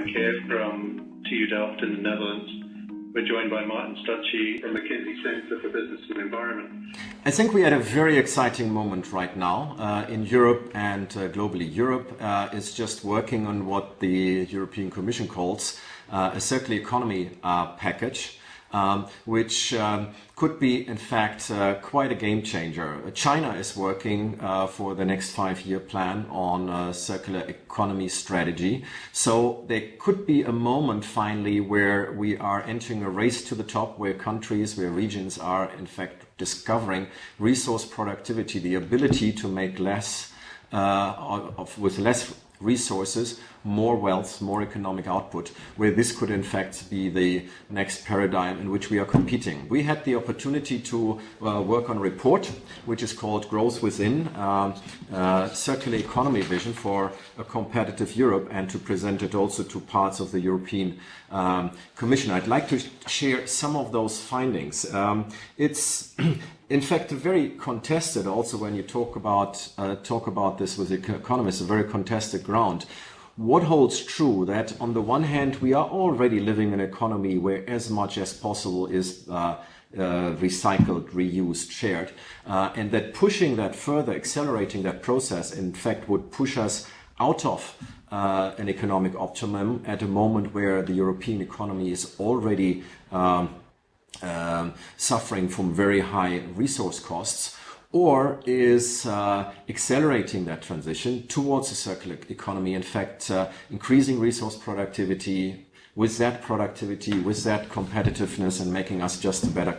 I'm Kev from TU Delft in the Netherlands. We're joined by Martin Stucci from McKinsey Centre for Business and Environment. I think we had a very exciting moment right now in Europe and globally. Europe is just working on what the European Commission calls a circular economy package, which could be, in fact, quite a game changer. China is working for the next 5-year plan on a circular economy strategy. So there could be a moment finally where we are entering a race to the top, where countries, where regions are, in fact, discovering resource productivity, the ability to make less with less resources, more wealth, more economic output, where this could in fact be the next paradigm in which we are competing. We had the opportunity to work on a report which is called Growth Within, Circular Economy Vision for a Competitive Europe, and to present it also to parts of the European Commission. I'd like to share some of those findings. It's in fact very contested, also when you talk about this with economists, a very contested ground. What holds true that on the one hand we are already living in an economy where as much as possible is recycled, reused, shared, and that pushing that further, accelerating that process, in fact would push us out of an economic optimum at a moment where the European economy is already suffering from very high resource costs, or is accelerating that transition towards a circular economy, in fact increasing resource productivity, with that competitiveness, and making us just a better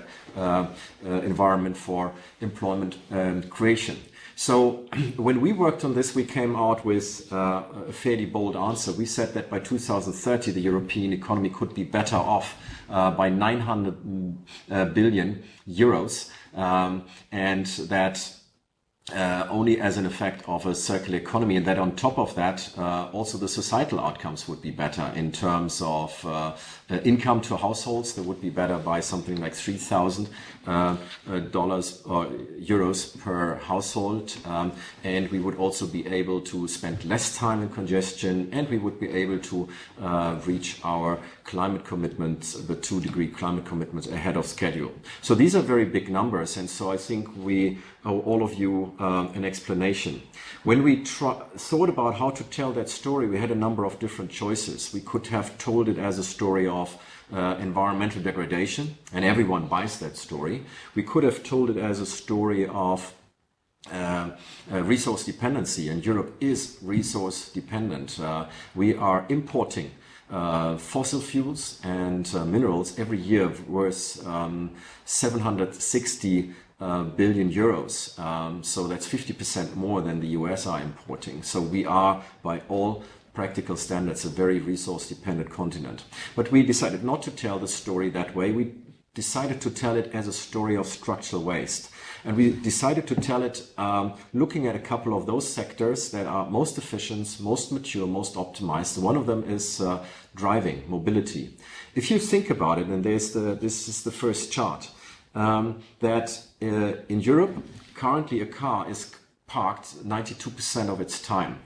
environment for employment and creation. So when we worked on this, we came out with a fairly bold answer. We said that by 2030 the European economy could be better off by 900 billion euros, and that only as an effect of a circular economy, and that on top of that also the societal outcomes would be better in terms of income to households. That would be better by something like $3,000 or euros per household, and we would also be able to spend less time in congestion, and we would be able to reach our climate commitments, the 2-degree climate commitments, ahead of schedule. So these are very big numbers, and so I think we owe all of you an explanation. When we thought about how to tell that story, we had a number of different choices. We could have told it as a story of environmental degradation, and everyone buys that story. We could have told it as a story of resource dependency, and Europe is resource dependent. We are importing fossil fuels and minerals every year worth 760 billion euros. So that's 50% more than the US are importing. So we are, by all practical standards, a very resource dependent continent. But we decided not to tell the story that way. We decided to tell it as a story of structural waste. And we decided to tell it looking at a couple of those sectors that are most efficient, most mature, most optimized. One of them is driving, mobility. If you think about it, and this is the first chart, that in Europe, currently a car is parked 92% of its time.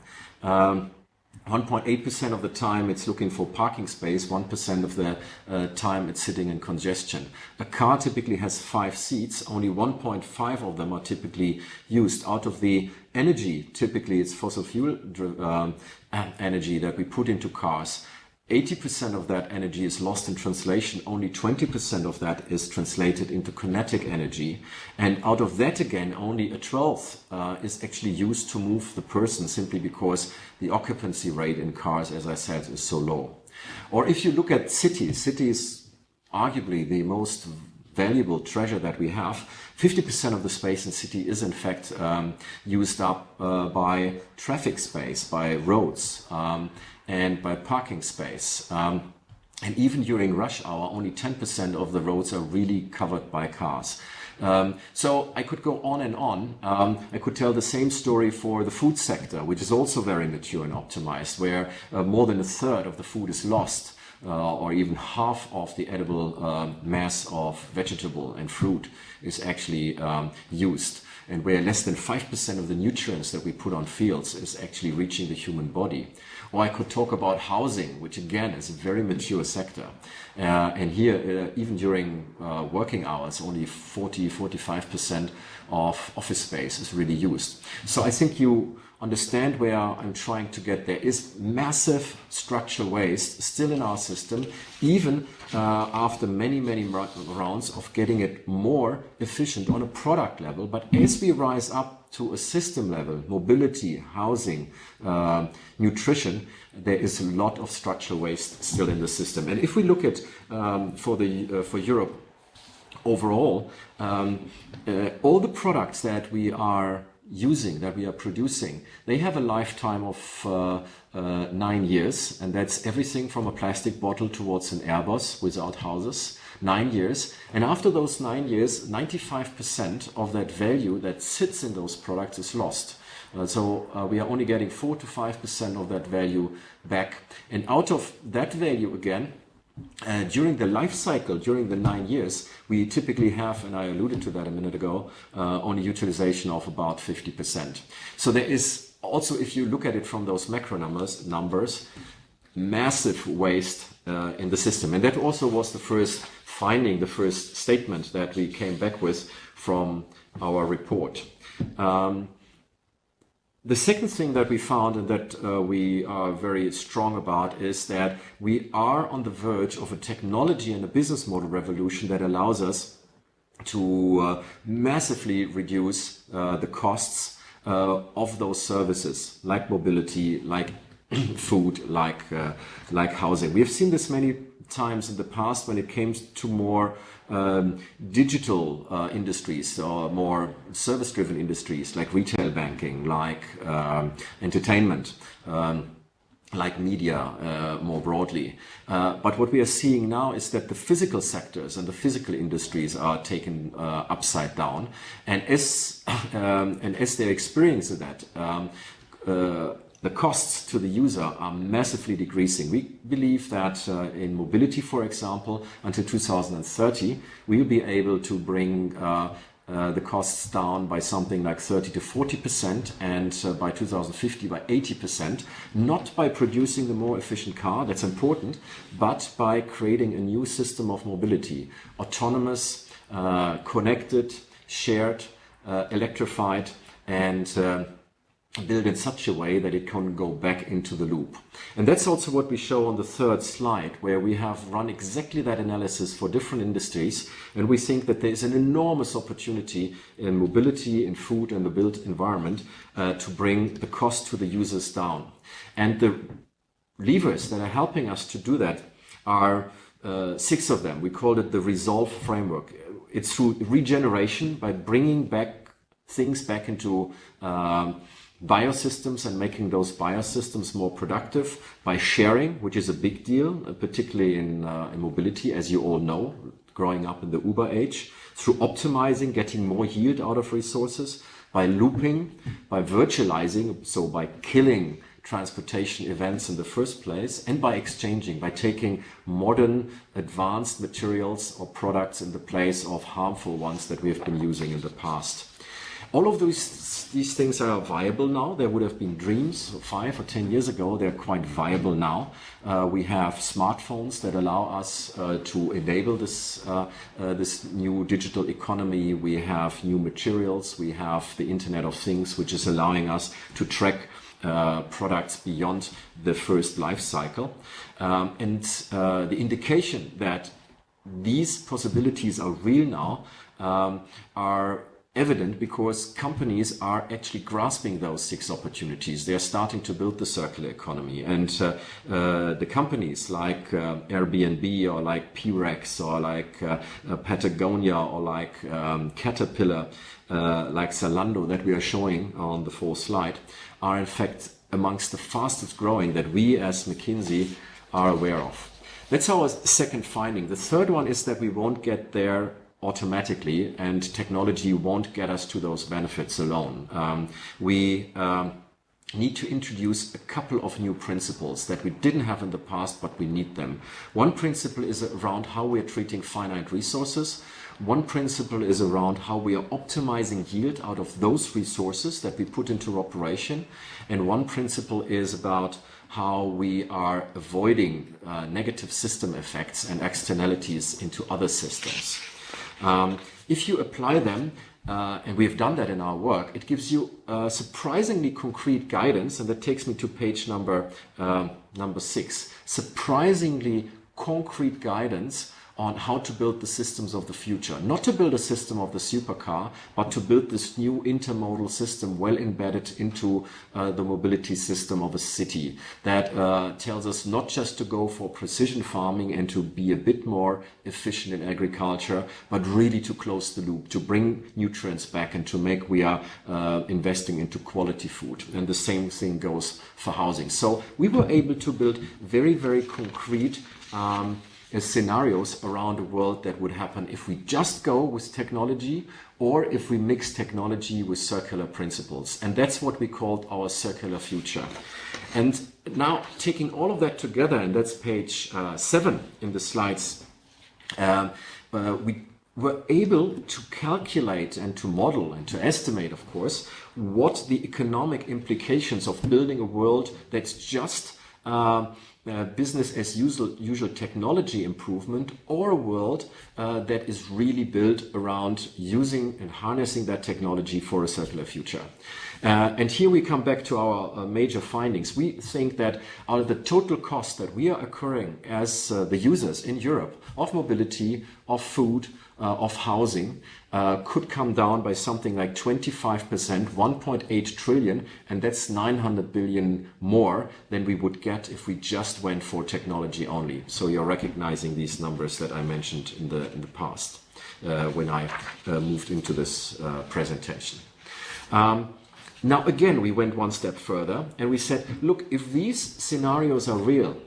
1.8% of the time it's looking for parking space, 1% of the time it's sitting in congestion. A car typically has 5 seats, only 1.5 of them are typically used. Out of the energy, typically it's fossil fuel energy that we put into cars. 80% of that energy is lost in translation, only 20% of that is translated into kinetic energy. And out of that again, only a 12th is actually used to move the person, simply because the occupancy rate in cars, as I said, is so low. Or if you look at cities, arguably the most valuable treasure that we have. 50% of the space in city is in fact used up by traffic space, by roads, and by parking space. And even during rush hour, only 10% of the roads are really covered by cars. So I could go on and on. I could tell the same story for the food sector, which is also very mature and optimized, where more than a third of the food is lost, or even half of the edible mass of vegetable and fruit is actually used. and where less than 5% of the nutrients that we put on fields is actually reaching the human body. Or I could talk about housing, which again is a very mature sector. And here, even during working hours, only 40-45% of office space is really used. So I think you understand where I'm trying to get. There is massive structural waste still in our system, even after many rounds of getting it more efficient on a product level. But as we rise up to a system level, mobility, housing, nutrition, there is a lot of structural waste still in the system. And if we look at for Europe overall, all the products that we are using, that we are producing, they have a lifetime of 9 years, and that's everything from a plastic bottle towards an Airbus without houses. 9 years, and after those 9 years, 95% of that value that sits in those products is lost. So we are only getting 4 to 5% of that value back, and out of that value again, during the life cycle, during the 9 years, we typically have, and I alluded to that a minute ago, only utilization of about 50%. So there is also, if you look at it from those macro numbers, massive waste in the system. And that also was the first finding, the first statement that we came back with from our report. The second thing that we found and that we are very strong about is that we are on the verge of a technology and a business model revolution that allows us to massively reduce the costs of those services, like mobility, like food, like housing. We have seen this many times in the past when it came to more digital industries or more service-driven industries like retail banking, like entertainment, like media more broadly. But what we are seeing now is that the physical sectors and the physical industries are taken upside down, and as they're experiencing that, the costs to the user are massively decreasing. We believe that in mobility, for example, until 2030, we will be able to bring the costs down by something like 30 to 40%, and by 2050 by 80%, not by producing the more efficient car, that's important, but by creating a new system of mobility, autonomous, connected, shared, electrified, and built in such a way that it can go back into the loop. And that's also what we show on the third slide, where we have run exactly that analysis for different industries, and we think that there is an enormous opportunity in mobility, in food, and the built environment to bring the cost to the users down. And the levers that are helping us to do that are 6 of them. We called it the Resolve framework. It's through regeneration, by bringing back things back into biosystems and making those biosystems more productive, by sharing, which is a big deal, particularly in mobility, as you all know, growing up in the Uber age, through optimizing, getting more yield out of resources, by looping, by virtualizing, so by killing transportation events in the first place, and by exchanging, by taking modern advanced materials or products in the place of harmful ones that we have been using in the past. All of these things are viable now. There would have been dreams 5 or 10 years ago. They're quite viable now. We have smartphones that allow us to enable this new digital economy. We have new materials. We have the Internet of Things, which is allowing us to track products beyond the first life cycle. And the indication that these possibilities are real now are evident because companies are actually grasping those 6 opportunities. They are starting to build the circular economy, and the companies like Airbnb or like P-Rex or like Patagonia or like Caterpillar, like Zalando that we are showing on the 4th slide, are in fact amongst the fastest growing that we as McKinsey are aware of. That's our second finding. The third one is that we won't get there automatically, and technology won't get us to those benefits alone. We need to introduce a couple of new principles that we didn't have in the past, but we need them. One principle is around how we're treating finite resources. One principle is around how we are optimizing yield out of those resources that we put into operation. And one principle is about how we are avoiding negative system effects and externalities into other systems. If you apply them, and we've done that in our work, it gives you surprisingly concrete guidance, and that takes me to page number 6. Surprisingly concrete guidance on how to build the systems of the future. Not to build a system of the supercar, but to build this new intermodal system well embedded into the mobility system of a city that tells us not just to go for precision farming and to be a bit more efficient in agriculture, but really to close the loop, to bring nutrients back and to make we are investing into quality food. And the same thing goes for housing. So we were able to build very, very concrete scenarios around a world that would happen if we just go with technology or if we mix technology with circular principles. And that's what we called our circular future. And now taking all of that together, and that's page 7 in the slides, we were able to calculate and to model and to estimate, of course, what the economic implications of building a world that's just business as usual technology improvement, or a world that is really built around using and harnessing that technology for a circular future. And here we come back to our major findings. We think that out of the total cost that we are incurring as the users in Europe of mobility, of food, of housing, could come down by something like 25%, 1.8 trillion, and that's 900 billion more than we would get if we just went for technology only. So you're recognizing these numbers that I mentioned in the past when I moved into this presentation. Now again, we went one step further and we said, look, if these scenarios are real,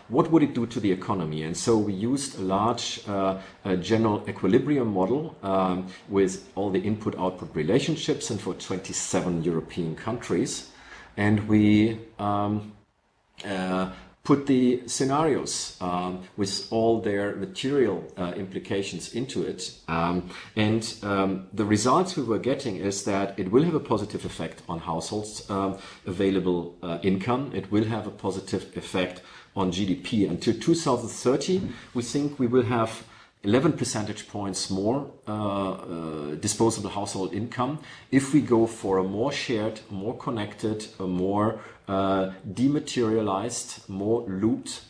what would it do to the economy? And so we used a large general equilibrium model with all the input-output relationships and for 27 European countries. And we put the scenarios with all their material implications into it. The results we were getting is that it will have a positive effect on households' available income. It will have a positive effect on GDP. Until 2030, we think we will have 11 percentage points more disposable household income if we go for a more shared, more connected, a more dematerialized, more looped,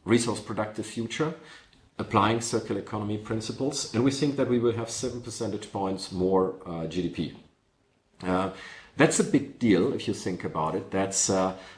resource productive future, applying circular economy principles. And we think that we will have 7 percentage points more GDP. That's a big deal if you think about it. That's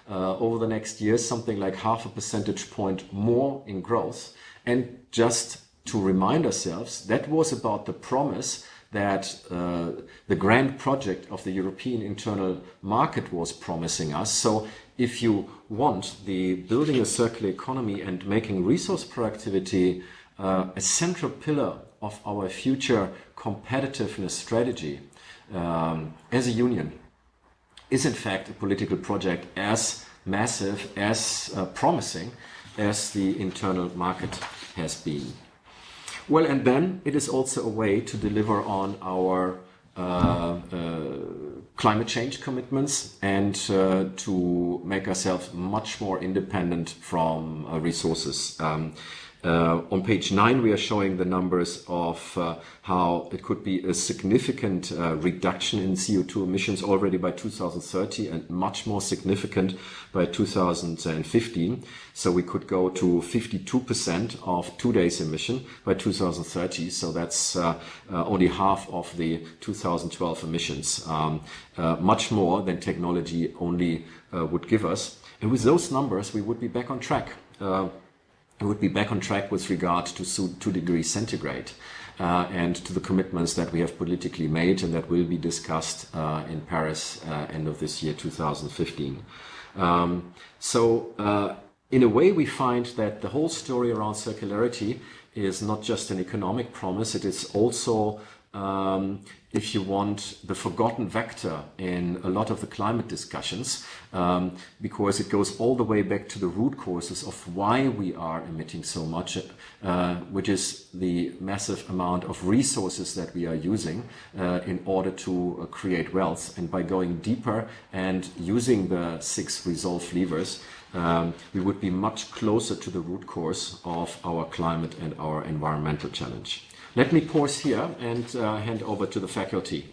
over the next years something like 0.5 percentage point more in growth. And just to remind ourselves, that was about the promise that the grand project of the European internal market was promising us. So if you want the building a circular economy and making resource productivity a central pillar of our future competitiveness strategy as a union, is in fact a political project as massive, as promising as the internal market has been. Well, and then it is also a way to deliver on our climate change commitments and to make ourselves much more independent from resources. On page 9, we are showing the numbers of how it could be a significant reduction in CO2 emissions already by 2030 and much more significant by 2015. So we could go to 52% of today's emission by 2030. So that's only half of the 2012 emissions, much more than technology only would give us. And with those numbers, we would be back on track. We would be back on track with regard to 2 degrees centigrade and to the commitments that we have politically made and that will be discussed in Paris end of this year, 2015. In a way, we find that the whole story around circularity is not just an economic promise, it is also if you want, the forgotten vector in a lot of the climate discussions, because it goes all the way back to the root causes of why we are emitting so much, which is the massive amount of resources that we are using in order to create wealth. And by going deeper and using the 6 resolve levers, we would be much closer to the root cause of our climate and our environmental challenge. Let me pause here and hand over to the faculty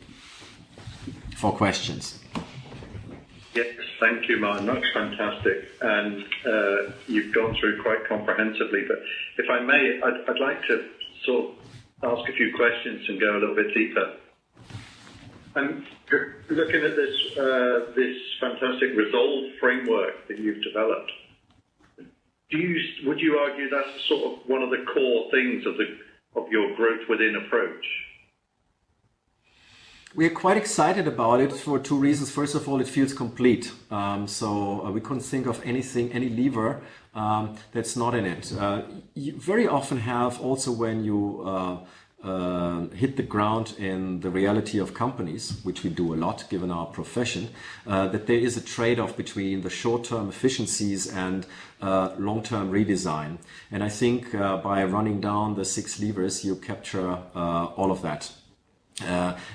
for questions. Yes, thank you, Martin. That's fantastic. And you've gone through quite comprehensively. But if I may, I'd like to sort of ask a few questions and go a little bit deeper. I'm looking at this fantastic resolve framework that you've developed. Would you argue that's sort of one of the core things of your growth within approach? We are quite excited about it for 2 reasons. First of all, it feels complete. So we couldn't think of anything, any lever that's not in it. You very often have also when you hit the ground in the reality of companies, which we do a lot given our profession, that there is a trade-off between the short-term efficiencies and long-term redesign. And I think by running down the 6 levers, you capture all of that.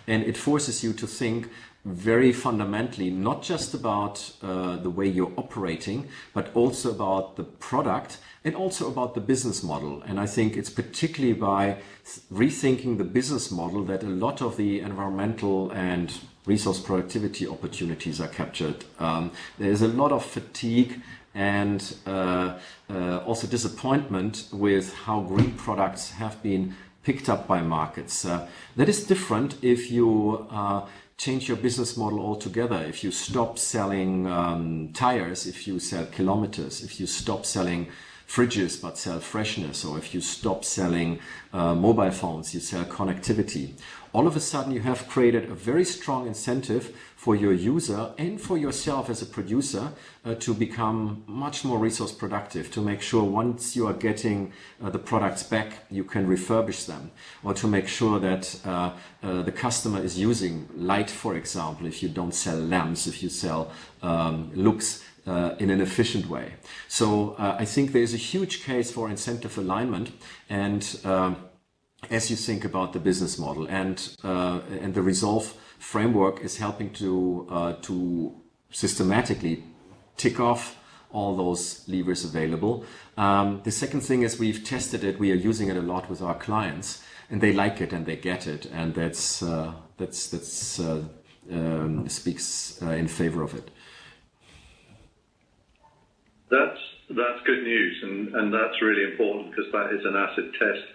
And it forces you to think very fundamentally, not just about the way you're operating, but also about the product and also about the business model. And I think it's particularly by rethinking the business model that a lot of the environmental and resource productivity opportunities are captured. There's a lot of fatigue and also disappointment with how green products have been picked up by markets. That is different if you change your business model altogether. If you stop selling tires, if you sell kilometers, if you stop selling fridges but sell freshness, or if you stop selling mobile phones, you sell connectivity. All of a sudden you have created a very strong incentive for your user and for yourself as a producer to become much more resource productive, to make sure once you are getting the products back, you can refurbish them, or to make sure that the customer is using light, for example, if you don't sell lamps, if you sell looks, in an efficient way. So I think there's a huge case for incentive alignment, and as you think about the business model, and the Resolve framework is helping to systematically tick off all those levers available. The second thing is we've tested it. We are using it a lot with our clients, and they like it and they get it, and that speaks in favor of it. That's good news, and that's really important because that is an acid test.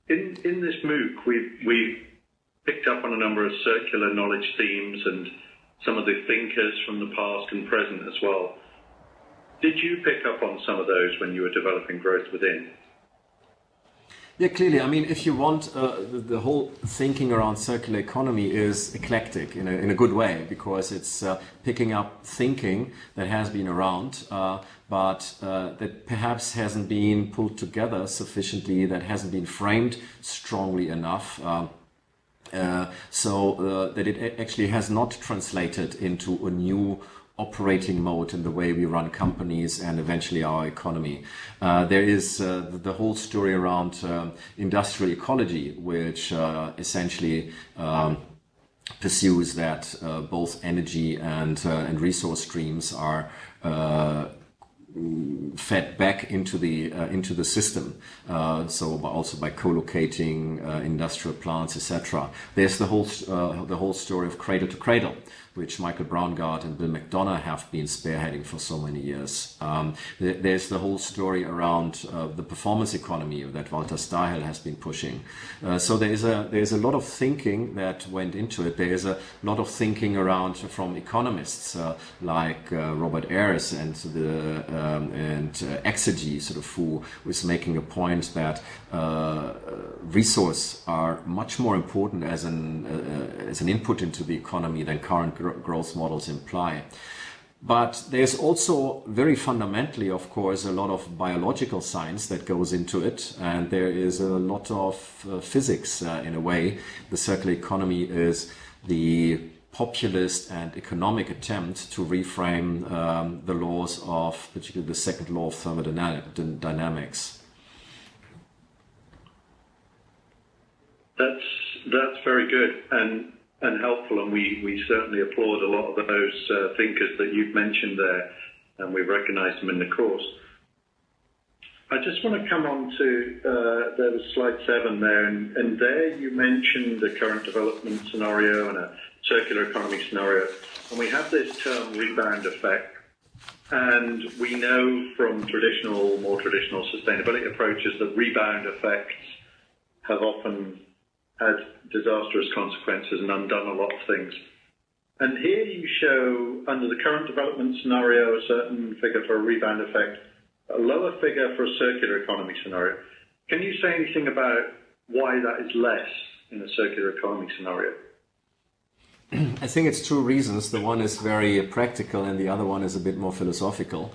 In this MOOC, we picked up on a number of circular knowledge themes and some of the thinkers from the past and present as well. Did you pick up on some of those when you were developing Growth Within? Yeah, clearly. I mean, if you want, the whole thinking around circular economy is eclectic in a good way, because it's picking up thinking that has been around, but that perhaps hasn't been pulled together sufficiently, that hasn't been framed strongly enough, so that it actually has not translated into a new operating mode in the way we run companies and eventually our economy. There is the whole story around industrial ecology, which essentially pursues that both energy and resource streams are fed back into the system. So also by co-locating industrial plants, etc. There's the whole story of cradle to cradle, which Michael Braungart and Bill McDonough have been spearheading for so many years. There's the whole story around the performance economy that Walter Stahl has been pushing. So there's a lot of thinking that went into it. There's a lot of thinking around from economists like Robert Ayers and Exegy, sort of, who was making a point that resources are much more important as an input into the economy than current growth models imply. But there's also very fundamentally, of course, a lot of biological science that goes into it. And there is a lot of physics in a way. The circular economy is the populist and economic attempt to reframe the laws of, particularly the second law of thermodynamics. That's very good and helpful, and we certainly applaud a lot of those thinkers that you've mentioned there, and we've recognised them in the course. I just want to come on to, there was slide 7 there, and there you mentioned the current development scenario and a circular economy scenario, and we have this term rebound effect, and we know from more traditional sustainability approaches that rebound effects have often had disastrous consequences and undone a lot of things. And here you show, under the current development scenario, a certain figure for a rebound effect, a lower figure for a circular economy scenario. Can you say anything about why that is less in a circular economy scenario? I think it's two reasons. The one is very practical and the other one is a bit more philosophical.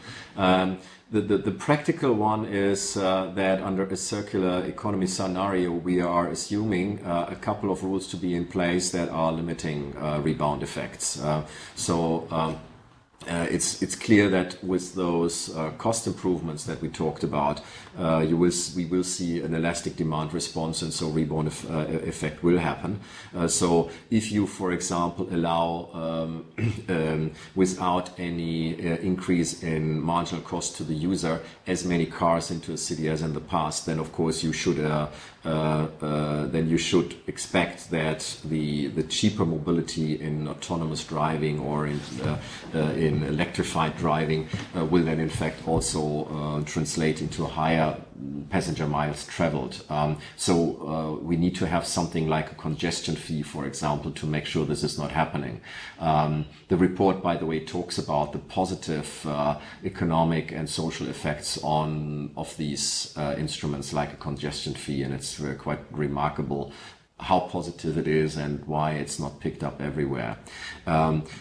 The practical one is that under a circular economy scenario, we are assuming a couple of rules to be in place that are limiting rebound effects. It's clear that with those cost improvements that we talked about, we will see an elastic demand response, and so rebound effect will happen. So if you, for example, allow without any increase in marginal cost to the user as many cars into a city as in the past, then of course you should expect that the cheaper mobility in autonomous driving or in electrified driving will then in fact also translate into higher passenger miles traveled. So we need to have something like a congestion fee, for example, to make sure this is not happening. The report, by the way, talks about the positive economic and social effects of these instruments like a congestion fee, and it's quite remarkable how positive it is and why it's not picked up everywhere.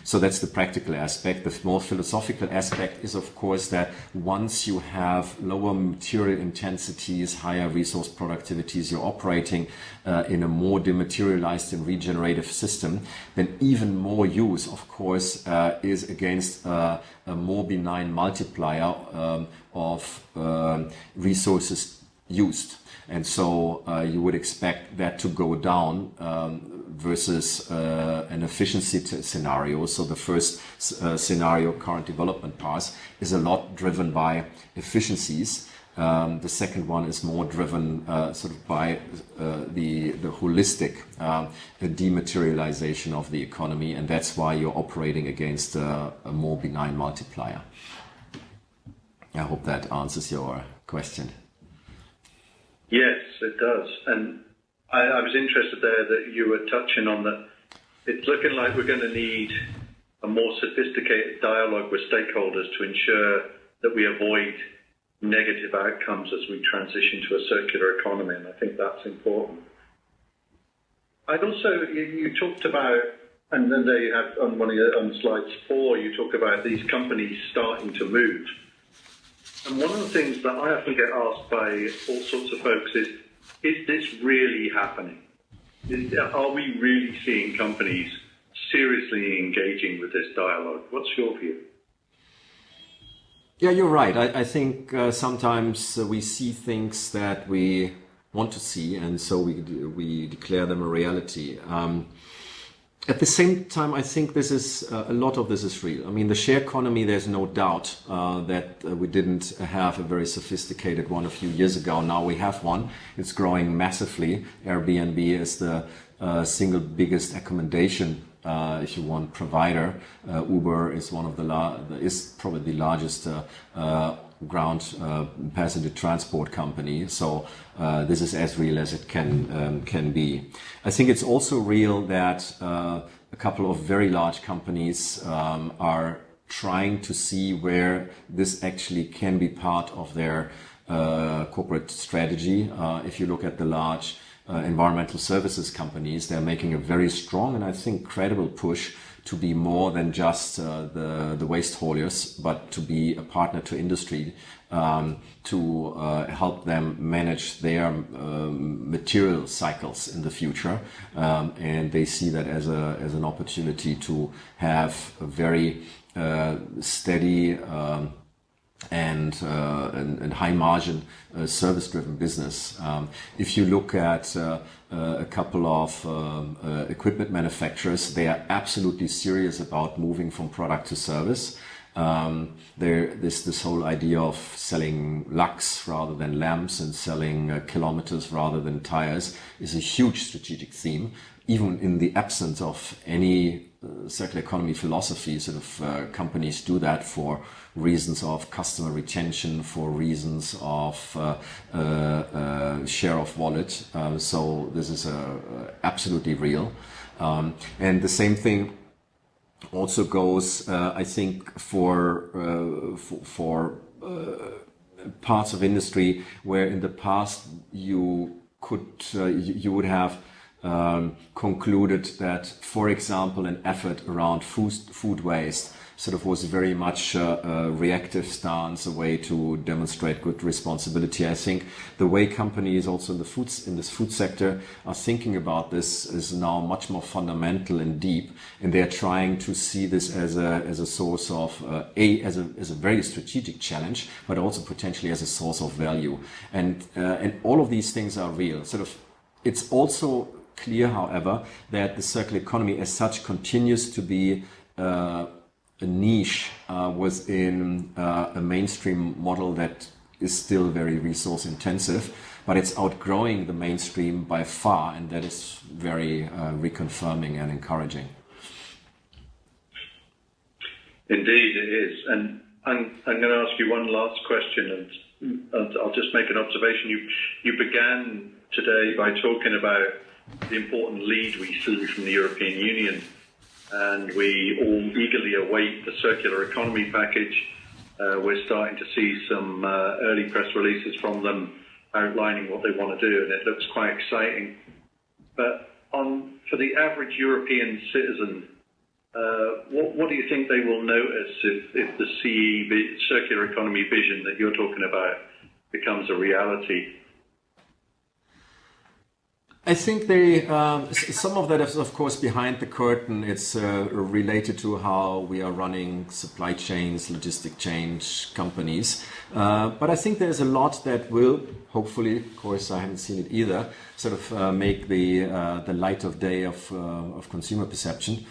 So that's the practical aspect. The more philosophical aspect is, of course, that once you have lower material intensities, higher resource productivities, you're operating in a more dematerialized and regenerative system, then even more use, of course, is against a more benign multiplier of resources used. And so you would expect that to go down versus an efficiency scenario. So the first scenario, current development path, is a lot driven by efficiencies. The second one is more driven sort of by the holistic dematerialization of the economy, and that's why you're operating against a more benign multiplier. I hope that answers your question. Yes, it does. And I was interested there that you were touching on that. It's looking like we're going to need a more sophisticated dialogue with stakeholders to ensure that we avoid negative outcomes as we transition to a circular economy, and I think that's important. I'd also, you talked about, and then there you have on slides 4, you talk about these companies starting to move. And one of the things that I often get asked by all sorts of folks is this really happening? Are we really seeing companies seriously engaging with this dialogue? What's your view? Yeah, you're right. I think sometimes we see things that we want to see, and so we declare them a reality. At the same time, I think this is a lot of this is real. I mean, the share economy, there's no doubt that we didn't have a very sophisticated one a few years ago. Now we have one. It's growing massively. Airbnb is the single biggest accommodation, if you want, provider. Uber is one of is probably the largest ground passenger transport company. So this is as real as it can be. I think it's also real that a couple of very large companies are trying to see where this actually can be part of their corporate strategy. If you look at the large environmental services companies, they're making a very strong and I think credible push to be more than just the waste haulers, but to be a partner to industry, to help them manage their material cycles in the future. And they see that as an opportunity to have a very steady and high margin service driven business. If you look at a couple of equipment manufacturers, they are absolutely serious about moving from product to service. There's this whole idea of selling lux rather than lamps and selling kilometers rather than tires is a huge strategic theme, even in the absence of any circular economy philosophy. Sort of companies do that for reasons of customer retention, for reasons of share of wallet. So this is absolutely real. And the same thing also goes, I think, for parts of industry where in the past you would have concluded that, for example, an effort around food waste sort of was very much a reactive stance, a way to demonstrate good responsibility. I think the way companies also in this food sector are thinking about this is now much more fundamental and deep, and they're trying to see this as a source of as a very strategic challenge, but also potentially as a source of value. And all of these things are real. Sort of, it's also clear, however, that the circular economy as such continues to be a niche within a mainstream model that is still very resource intensive, but it's outgrowing the mainstream by far, and that is very reconfirming and encouraging. Indeed, it is. And I'm going to ask you one last question, and I'll just make an observation. You began today by talking about the important lead we see from the European Union, and we all eagerly await the circular economy package. We're starting to see some early press releases from them outlining what they want to do, and it looks quite exciting. But for the average European citizen, what do you think they will notice if the circular economy vision that you're talking about becomes a reality? I think some of that is, of course, behind the curtain. It's related to how we are running supply chains, logistic change companies. But I think there's a lot that will, hopefully, of course, I haven't seen it either, sort of make the light of day of consumer perception.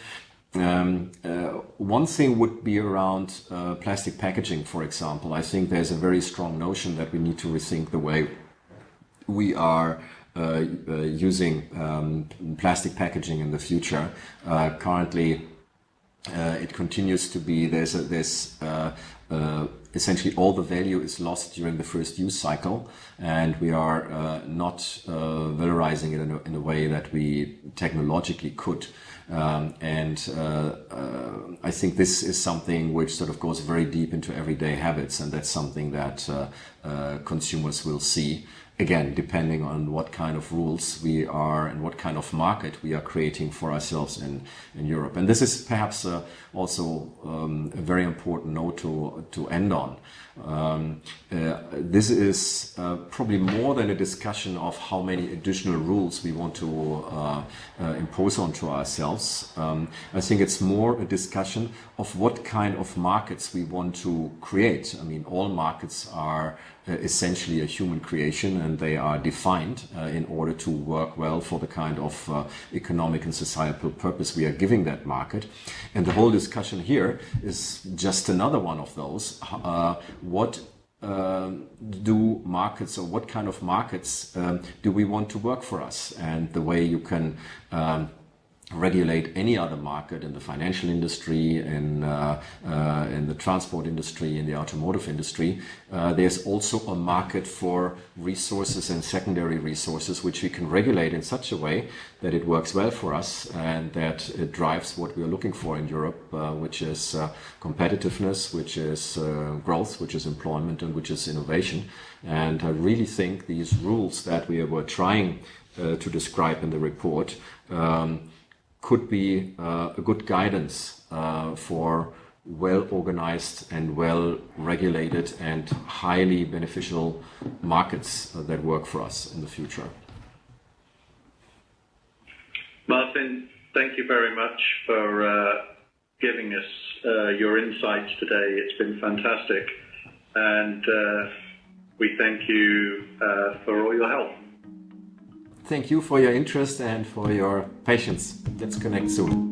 One thing would be around plastic packaging, for example. I think there's a very strong notion that we need to rethink the way we are using plastic packaging in the future. Currently, it continues to be there's essentially all the value is lost during the first use cycle, and we are not valorizing it in a way that we technologically could. And I think this is something which sort of goes very deep into everyday habits, and that's something that consumers will see. Again, depending on what kind of rules we are and what kind of market we are creating for ourselves in Europe. And this is perhaps also a very important note to end on. This is probably more than a discussion of how many additional rules we want to impose onto ourselves. I think it's more a discussion of what kind of markets we want to create. I mean, all markets are essentially a human creation, and they are defined in order to work well for the kind of economic and societal purpose we are giving that market. And the whole discussion here is just another one of those. What do markets, or what kind of markets do we want to work for us? And the way you can regulate any other market in the financial industry, in the transport industry, in the automotive industry, there's also a market for resources and secondary resources which we can regulate in such a way that it works well for us and that it drives what we are looking for in Europe, which is competitiveness, which is growth, which is employment, and which is innovation. And I really think these rules that we were trying to describe in the report could be a good guidance for well-organized and well-regulated and highly beneficial markets that work for us in the future. Martin, thank you very much for giving us your insights today. It's been fantastic, and we thank you for all your help. Thank you for your interest and for your patience. Let's connect soon.